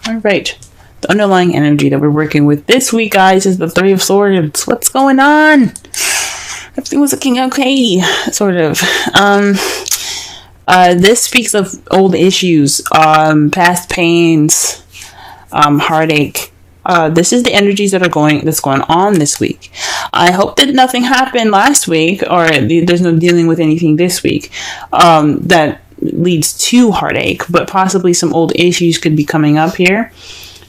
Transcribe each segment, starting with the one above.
All right. The underlying energy that we're working with this week, guys, is the Three of Swords. What's going on? Everything was looking okay, sort of. This speaks of old issues, past pains, heartache. This is the energies that's going on this week. I hope that nothing happened last week, or there's no dealing with anything this week that leads to heartache, but possibly some old issues could be coming up here.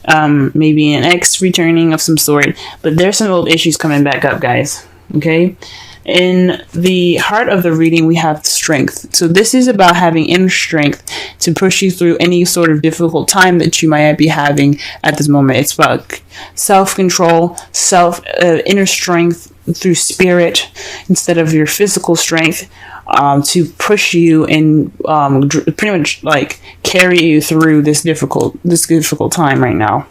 Maybe an ex returning of some sort, but there's some old issues coming back up, guys. Okay. In the heart of the reading, we have strength. So this is about having inner strength to push you through any sort of difficult time that you might be having at this moment. It's about self-control, inner strength through spirit instead of your physical strength, to push you and pretty much like carry you through this difficult time right now.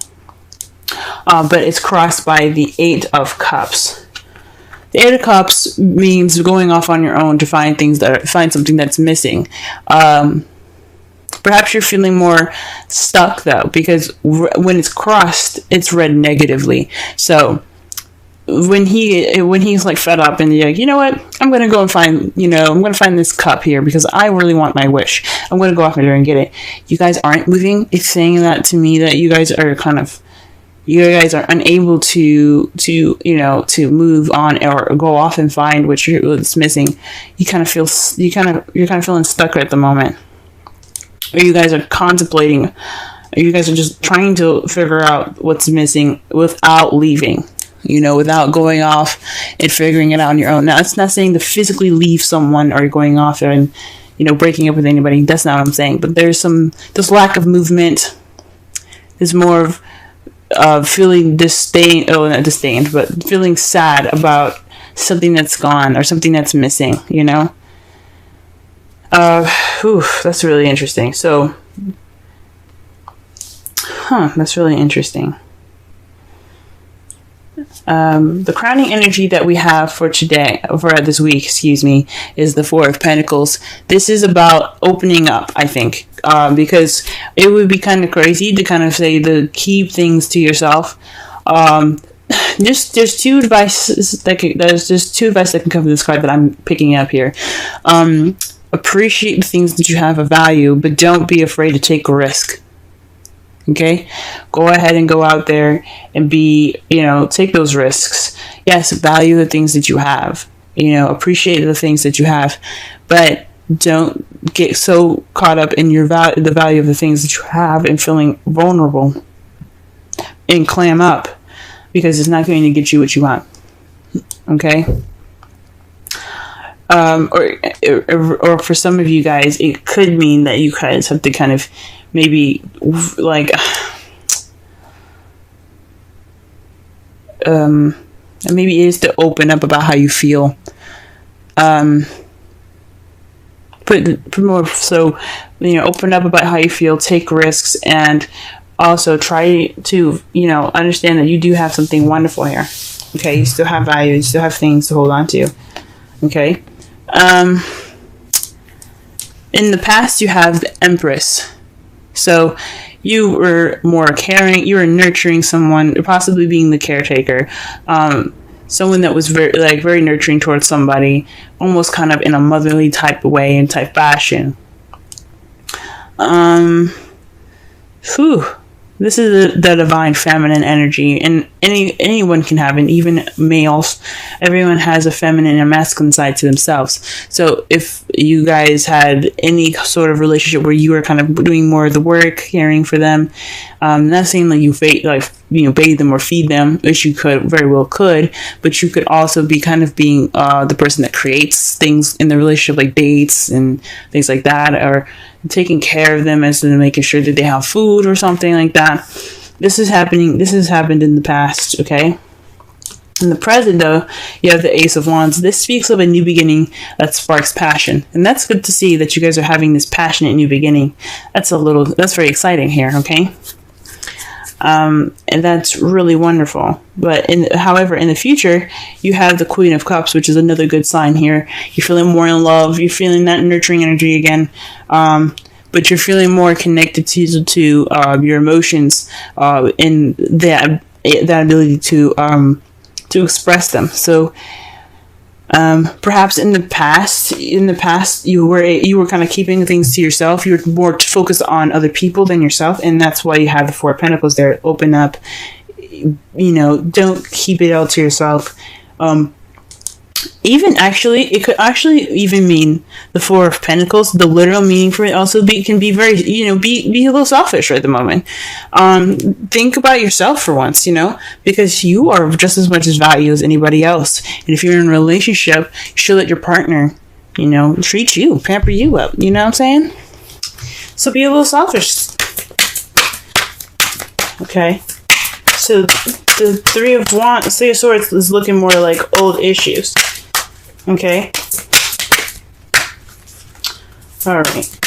But it's crossed by the Eight of Cups. The Eight of Cups means going off on your own to find something that's missing. Perhaps you're feeling more stuck though, because when it's crossed, it's read negatively. So when he's like fed up and you're like, you know what, I'm gonna go and find this cup here because I really want my wish. I'm gonna go off there and get it. You guys aren't moving. It's saying that to me that you guys are unable to move on or go off and find what's missing. You're kind of feeling stuck at the moment, or you guys are contemplating, or you guys are just trying to figure out what's missing without leaving, without going off and figuring it out on your own. Now, it's not saying to physically leave someone or going off there and breaking up with anybody. That's not what I'm saying. But there's lack of movement. There's more of feeling feeling sad about something that's gone or something that's missing, that's really interesting. So, that's really interesting. The crowning energy that we have for this week, is the Four of Pentacles. This is about opening up, I think, because it would be kind of crazy to kind of say to keep things to yourself. There's two advice that can come from this card that I'm picking up here. Appreciate the things that you have of value, but don't be afraid to take a risk. Okay, go ahead and go out there and take those risks. Yes, value the things that you have. Appreciate the things that you have, but don't get so caught up in the value of the things that you have and feeling vulnerable and clam up, because it's not going to get you what you want. Okay. Or for some of you guys, it could mean that you guys have to kind of maybe like maybe it is to open up about how you feel. Open up about how you feel, take risks, and also try to understand that you do have something wonderful here. Okay, you still have value, you still have things to hold on to. Okay. In the past, you have the Empress. So you were more caring, you were nurturing someone, possibly being the caretaker. Someone that was very nurturing towards somebody, almost kind of in a motherly type of way and type fashion. This is the divine feminine energy, and anyone can have it, even males. Everyone has a feminine and masculine side to themselves. So if you guys had any sort of relationship where you were kind of doing more of the work, caring for them, not saying like you bathe them or feed them, which you very well could, but you could also be kind of being the person that creates things in the relationship, like dates and things like that, or taking care of them as in making sure that they have food or something like that. This has happened in the past, okay? In the present, though, you have the Ace of Wands. This speaks of a new beginning that sparks passion. And that's good to see that you guys are having this passionate new beginning. That's very exciting here, okay? And that's really wonderful. But however, in the future, you have the Queen of Cups, which is another good sign here. You're feeling more in love. You're feeling that nurturing energy again. but you're feeling more connected to your emotions, and that ability to express them. So perhaps in the past you were kind of keeping things to yourself. You were more focused on other people than yourself, and that's why you have the Four of Pentacles there. Open up, don't keep it all to yourself. Even actually, it could actually even mean the Four of Pentacles. The literal meaning for it also can be very, be a little selfish right at the moment. Think about yourself for once, because you are just as much as valuable as anybody else. And if you're in a relationship, you should let your partner, treat you, pamper you up. You know what I'm saying? So be a little selfish. Okay. So the Three of Swords is looking more like old issues. Okay. All right.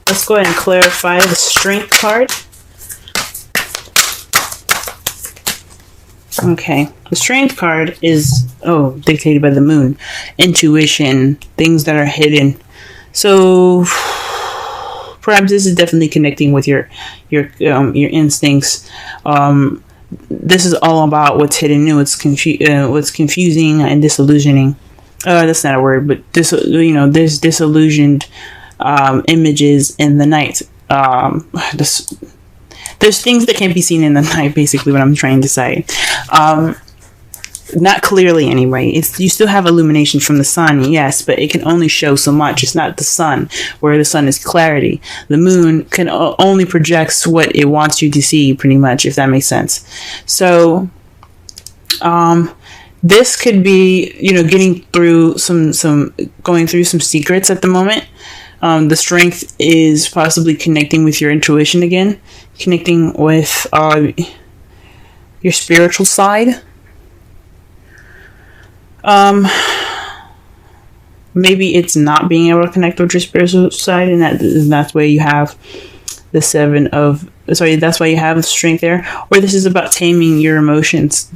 Let's go ahead and clarify the Strength card. Okay. The Strength card is, dictated by the moon. Intuition, things that are hidden. So perhaps this is definitely connecting with your instincts. This is all about what's hidden and what's confusing and disillusioning. That's not a word, but there's disillusioned images in the night. There's things that can't be seen in the night. Basically, what I'm trying to say. Not clearly anyway. You still have illumination from the sun, yes, but it can only show so much. It's not the sun, where the sun is clarity. The moon can only projects what it wants you to see, pretty much, if that makes sense. So this could be, getting through going through some secrets at the moment. The Strength is possibly connecting with your intuition again, connecting with your spiritual side. Maybe it's not being able to connect with your spiritual side, and that's why you have the that's why you have the Strength there. Or this is about taming your emotions,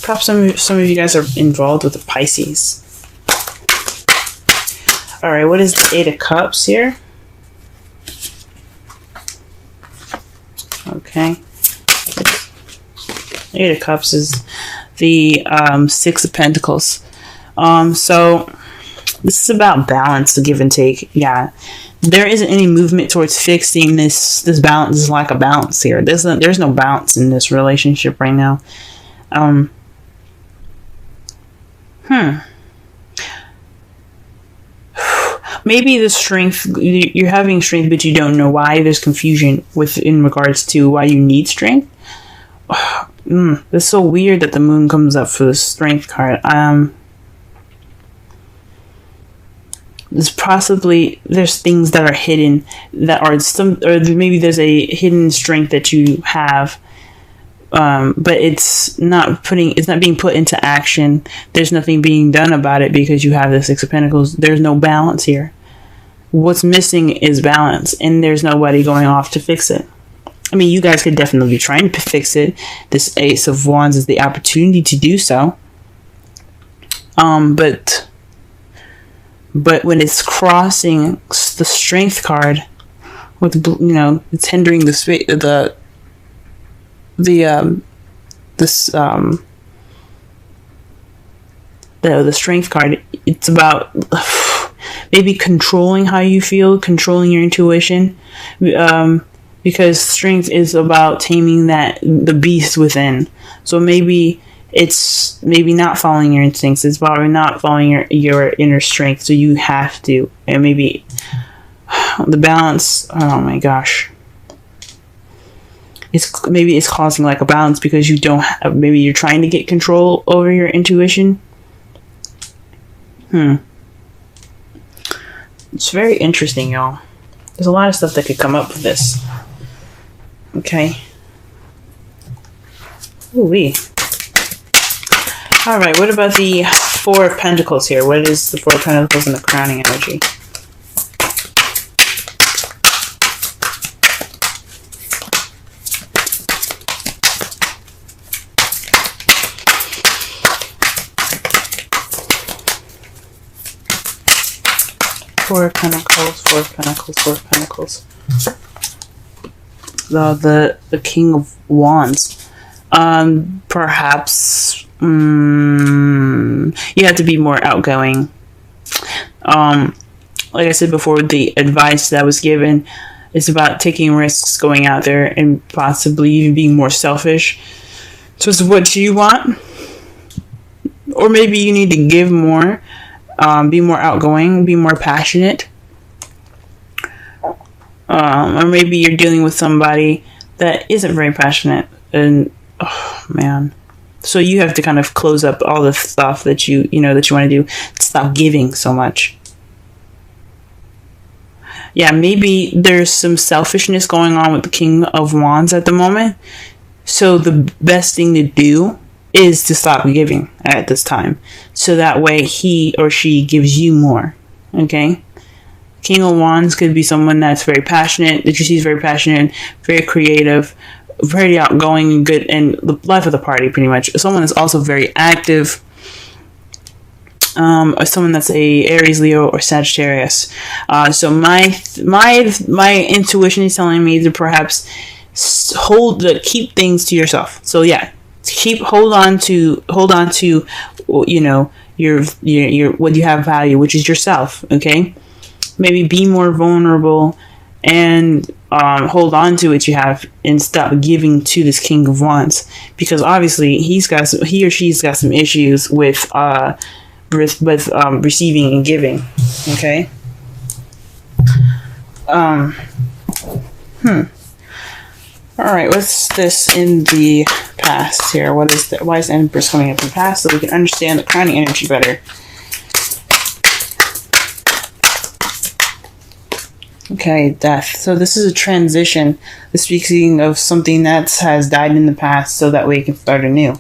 Perhaps some of you guys are involved with the Pisces. Alright, what is the Eight of Cups here? Okay. Eight of Cups is the Six of Pentacles. So this is about balance, the give and take. Yeah, there isn't any movement towards fixing this balance. Is like a balance here. There's no balance in this relationship right now. Maybe the Strength, you're having Strength, but you don't know why. There's confusion in regards to why you need Strength. It's so weird that the moon comes up for the Strength card. There's things that are hidden that are or maybe there's a hidden strength that you have, but it's not being put into action. There's nothing being done about it because you have the Six of Pentacles. There's no balance here. What's missing is balance, and there's nobody going off to fix it. I mean, you guys could definitely be trying to fix it. This Ace of Wands is the opportunity to do so. But when it's crossing the Strength card, with it's hindering the Strength card. It's about maybe controlling how you feel, controlling your intuition. Because Strength is about taming the beast within. So maybe it's not following your instincts. It's probably not following your inner strength. So you have to. And maybe the balance. Oh my gosh. Maybe it's causing like a balance because you don't have. Maybe you're trying to get control over your intuition. It's very interesting, y'all. There's a lot of stuff that could come up with this. Okay. Ooh-wee. Alright, what about the Four of Pentacles here? What is the Four of Pentacles in the crowning energy? Four of Pentacles, Four of Pentacles, Four of Pentacles. The King of Wands. Perhaps you have to be more outgoing. Like I said before, the advice that was given is about taking risks, going out there, and possibly even being more selfish towards what you want. Or maybe you need to give more, be more outgoing, be more passionate. Or maybe you're dealing with somebody that isn't very passionate, and oh man, so you have to kind of close up all the stuff that you want to do. Stop giving so much. Yeah, maybe there's some selfishness going on with the King of Wands at the moment. So the best thing to do is to stop giving at this time. So that way he or she gives you more. Okay? King of Wands could be someone that's very passionate, that you see is very passionate, very creative, very outgoing, good, and the life of the party, pretty much. Someone that's also very active. Or someone that's a Aries, Leo, or Sagittarius. So my intuition is telling me to perhaps keep things to yourself. So yeah, hold on to your what you have value, which is yourself. Okay, maybe be more vulnerable and hold on to what you have and stop giving to this King of Wands, because obviously he or she's got some issues with receiving and giving. Okay. All right, what's this in the past here? What is that? Why is Empress coming up in the past, so we can understand the crowning energy better? Okay, death. So this is a transition. This speaking of something that has died in the past, so that way you can start anew.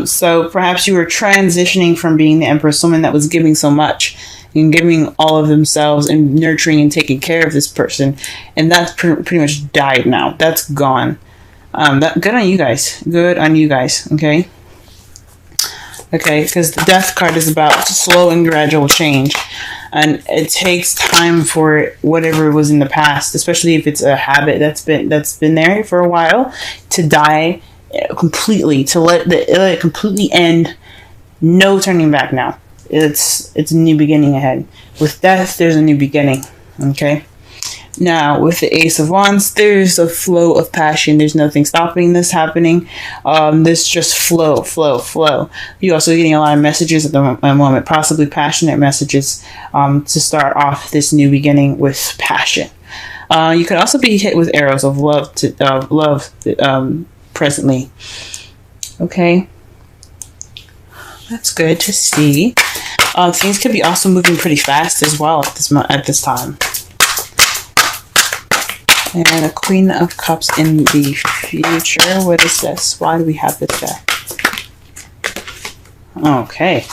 So perhaps you were transitioning from being the Empress, someone that was giving so much and giving all of themselves and nurturing and taking care of this person, and that's pretty much died now. That's gone. Good on you guys. Good on you guys. Okay. Okay, because the Death card is about slow and gradual change, and it takes time for whatever was in the past, especially if it's a habit that's been there for a while, to die completely, to let it completely end. No turning back now. It's a new beginning ahead. With Death, there's a new beginning. Okay. Now, with the Ace of Wands, there's a flow of passion. There's nothing stopping this happening. This just flow. You're also getting a lot of messages at the moment, possibly passionate messages, to start off this new beginning with passion. You could also be hit with arrows of love presently. Okay, that's good to see. Things could be also moving pretty fast as well at this time. And a Queen of Cups in the future. What is this? Why do we have this there? Okay.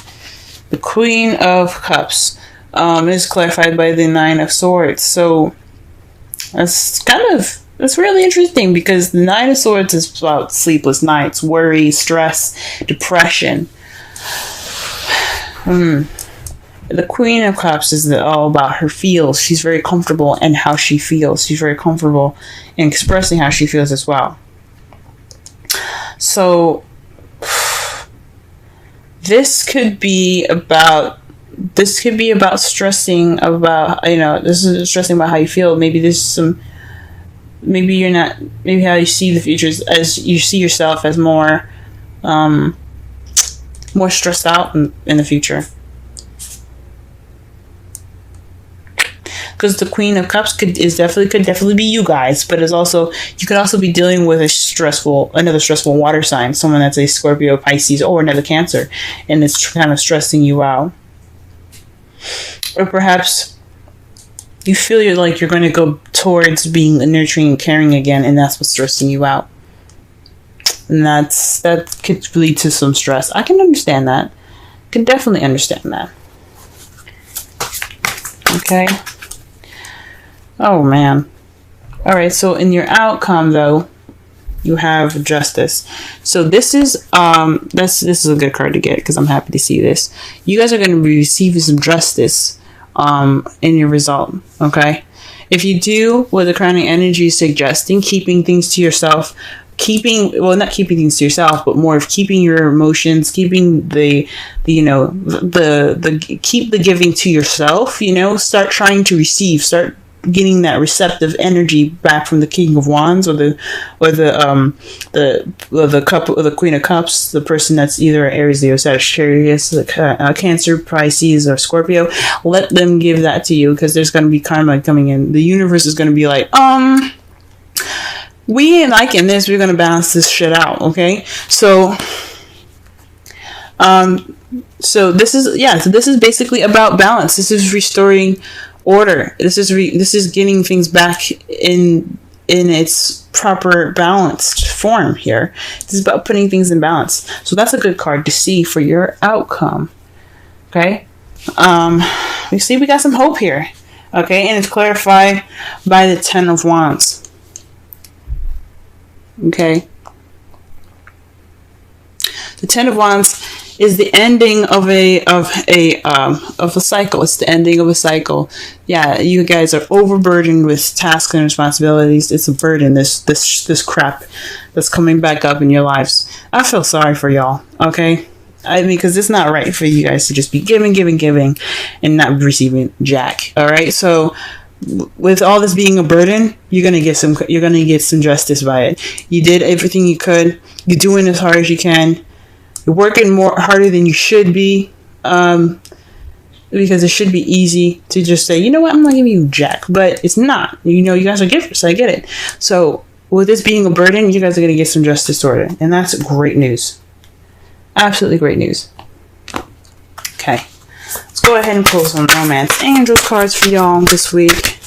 The Queen of Cups is clarified by the Nine of Swords. So that's really interesting, because the Nine of Swords is about sleepless nights, worry, stress, depression. The Queen of Cups is all about her feels. She's very comfortable in how she feels. She's very comfortable in expressing how she feels as well. So this could be about stressing about, this is stressing about how you feel. Maybe maybe how you see the future is, as you see yourself as more stressed out in the future. Because the Queen of Cups could definitely be you guys, but you could also be dealing with another stressful water sign, someone that's a Scorpio, Pisces, or another Cancer, and it's kind of stressing you out. Or perhaps you feel you're going to go towards being nurturing and caring again, and that's what's stressing you out. And that could lead to some stress. I can understand that. Can definitely understand that. Okay. Oh man. Alright, so in your outcome though, you have Justice. So this is this is a good card to get, because I'm happy to see this. You guys are going to be receiving some justice in your result. Okay. If you do what the crowning energy is suggesting, keeping things to yourself, not keeping things to yourself, but more of keeping your emotions, keeping keep the giving to yourself, start trying to receive, start getting that receptive energy back from the King of Wands or the Queen of Cups, the person that's either Aries, Leo, Sagittarius, Cancer, Pisces, or Scorpio. Let them give that to you, because there's going to be karma coming in. The universe is going to be like, we ain't liking this. We're going to balance this shit out. Okay. So this is basically about balance. This is restoring order. This is getting things back in its proper balanced form here. This is about putting things in balance. So that's a good card to see for your outcome. Okay. We see we got some hope here. Okay. And it's clarified by the 10 of Wands. Okay. The 10 of Wands is the ending of a cycle. It's the ending of a cycle. Yeah, you guys are overburdened with tasks and responsibilities. It's a burden, this crap that's coming back up in your lives. I feel sorry for y'all, okay? I mean, because it's not right for you guys to just be giving, and not receiving jack. All right, so with all this being a burden, you're gonna get some justice by it. You did everything you could. You're doing as hard as you can. You're working harder than you should be, because it should be easy to just say, you know what, I'm not giving you jack, but it's not. You guys are givers, I get it. So with this being a burden, you guys are going to get some justice sorted, and that's great news. Absolutely great news. Okay, let's go ahead and pull some Romance Angels cards for y'all this week.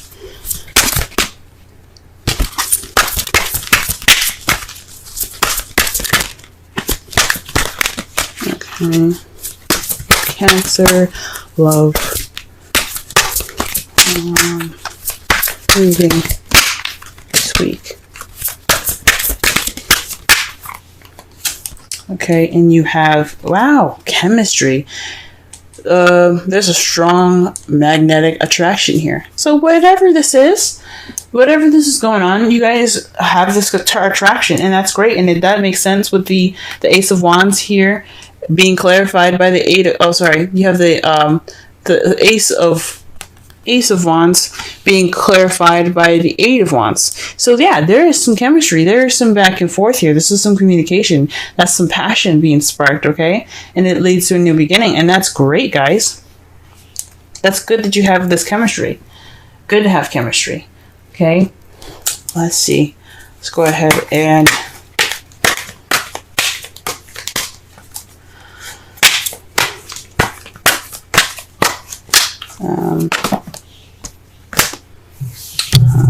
Cancer, love, reading this week. Okay, and you have, wow, chemistry. There's a strong magnetic attraction here. So whatever this is going on, you guys have this attraction, and that's great, and that makes sense with the Ace of Wands here being clarified by the you have the Ace of Wands being clarified by the 8 of Wands. So yeah, there is some chemistry. There is some back and forth here. This is some communication. That's some passion being sparked, okay? And it leads to a new beginning. And that's great, guys. That's good that you have this chemistry. Good to have chemistry. Okay? Let's see. Let's go ahead and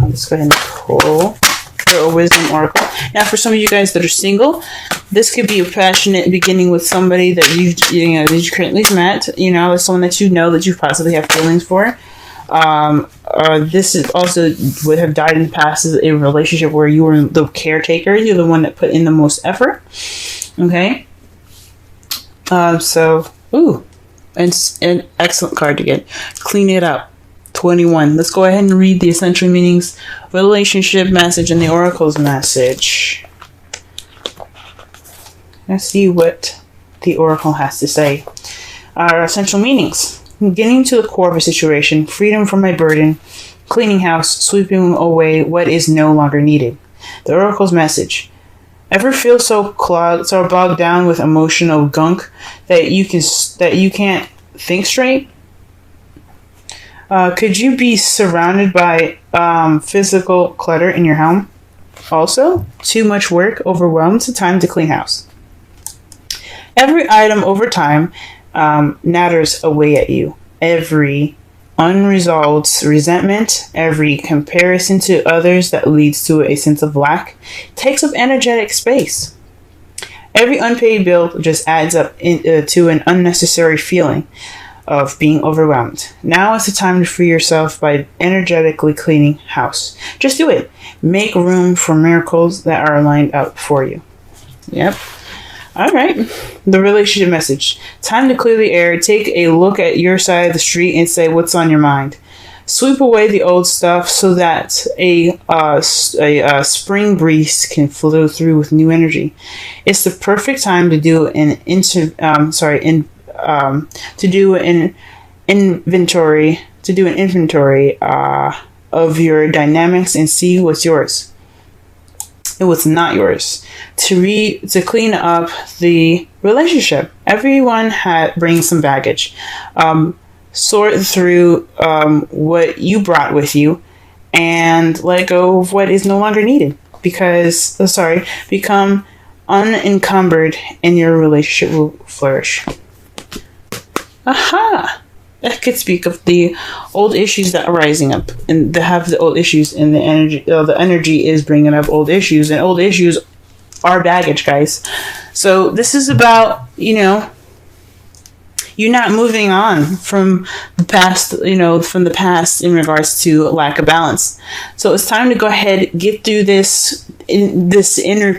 let's go ahead and pull for a wisdom oracle. Now, for some of you guys that are single, this could be a passionate beginning with somebody that you currently met. Someone that that you possibly have feelings for. This is also would have died in the past as a relationship where you were the caretaker. You're the one that put in the most effort. Okay. And an excellent card to get. Clean it up. 21. Let's go ahead and read the essential meanings, relationship message, and the oracle's message. Let's see what the oracle has to say. Our essential meanings: getting to the core of a situation, freedom from my burden, cleaning house, sweeping away what is no longer needed. The oracle's message: ever feel so bogged down with emotional gunk that you can't think straight? Could you be surrounded by physical clutter in your home? Also, too much work overwhelms the time to clean house. Every item over time natters away at you. Every unresolved resentment, every comparison to others that leads to a sense of lack takes up energetic space. Every unpaid bill just adds up to an unnecessary feeling of being overwhelmed. Now is the time to free yourself by energetically cleaning house. Just do it. Make room for miracles that are lined up for you. Yep. All right. The relationship message. Time to clear the air. Take a look at your side of the street and say what's on your mind. Sweep away the old stuff so that a spring breeze can flow through with new energy. It's the perfect time to do an inventory of your dynamics and see what's yours and what's not yours. To clean up the relationship. Everyone brings some baggage. Sort through what you brought with you and let go of what is no longer needed become unencumbered and your relationship will flourish. Aha! That could speak of the old issues that are rising up and they have the old issues and the energy is bringing up old issues, and old issues are baggage, guys. So this is about, you're not moving on from the past, from the past in regards to lack of balance. So it's time to go ahead, get through this inner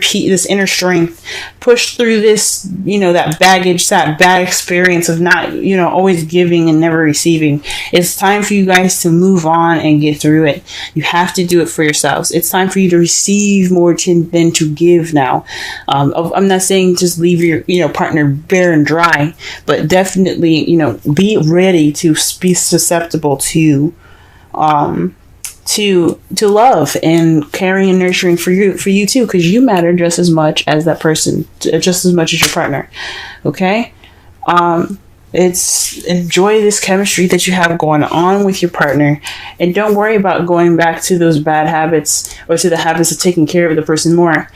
strength, push through this, that baggage, that bad experience of not, always giving and never receiving. It's time for you guys to move on and get through it. You have to do it for yourselves. It's time for you to receive more than to give now. I'm not saying just leave your, partner bare and dry, but definitely, be ready to be susceptible to love and caring and nurturing for you too, because you matter just as much as that person, just as much as your partner. Okay. It's enjoy this chemistry that you have going on with your partner, and don't worry about going back to those bad habits or to the habits of taking care of the person more.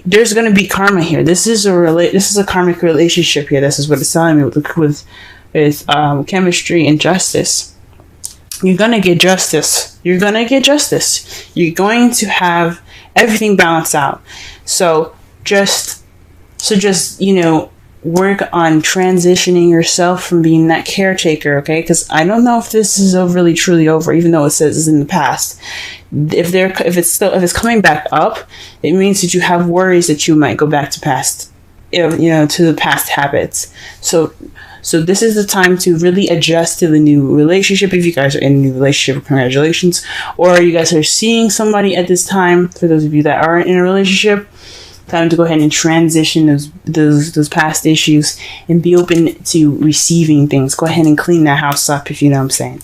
There's going to be karma here. This is a karmic relationship here. This is what it's telling me with chemistry and justice. You're going to get justice. You're going to have everything balanced out. So just work on transitioning yourself from being that caretaker, okay? Because I don't know if this is really truly over, even though it says it's in the past. If it's coming back up, it means that you have worries that you might go back to to the past habits. So this is the time to really adjust to the new relationship. If you guys are in a new relationship, congratulations. Or you guys are seeing somebody at this time, for those of you that aren't in a relationship, time to go ahead and transition those past issues and be open to receiving things. Go ahead and clean that house up, if you know what I'm saying.